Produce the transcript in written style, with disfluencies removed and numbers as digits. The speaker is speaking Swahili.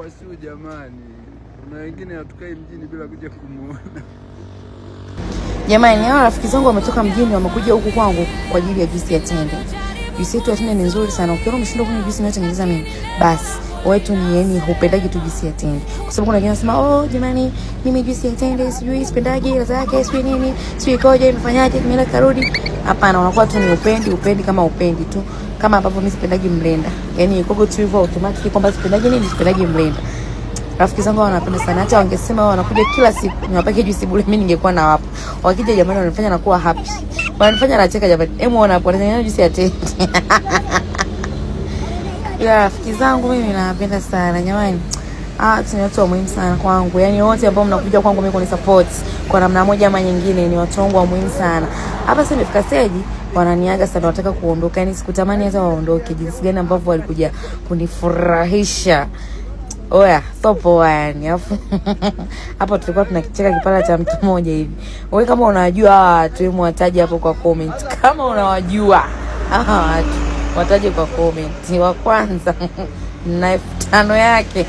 kwa siu jamani. Kuna wengine hatukai mjini bila kuja kumuona. Jamani, hao rafiki zangu wametoka mjini wamekuja huku kwangu kwa ajili ya juice ya tende. Juice yetu ya tende ni nzuri sana. Ukiona umeshindwa kunywa juice ninayotengeneza mimi, basi wetu ni yani hupendaji tu juice ya tende. Kwa sababu kuna wengine wanasema, "Oh, jamani, mimi juice ya tende sijui sipendaji ladha yake, sijui nini, sijui ikoje, imefanyaje, kimeenda karudi." Hapana, unakuwa tu ni upendi kama upendi tu. Kama ambapo mimi sipendaji mlenda. Yaani iko tu hivyo automatic kwamba sipendaji nini, sipendaji mlenda. Rafiki zangu wanapenda sana. Hata wangesema wao wanakuja kila siku niwapake juice bure, mimi ningekuwa na wapo. Wakija jamani wananifanya nakuwa happy. Wananifanya nacheka jamani. Hebu ona hapo wanatengeneza juice ya tende. Ya rafiki zangu mimi nawapenda sana jamani. Ni watu wa muhimu sana kwangu. Yaani wote ambao mnakuja kwangu mimi kuni support kwa namna moja ama nyingine ni watu wangu wa muhimu sana. Hapa sasa nimefika stage wananiaga sana, wataka kuondoka. Yaani sikutamani hata waondoke. Jinsi gani ambavyo walikuja kunifurahisha. Oya, so poa yani. Alafu hapo tulikuwa tunakicheka kipala cha mtu mmoja hivi. Wewe kama unajua hawa watu hebu wataje hapo kwa comment. Kama unawajua hawa watu wataje kwa comment. Wa kwanza na 5,000 yake.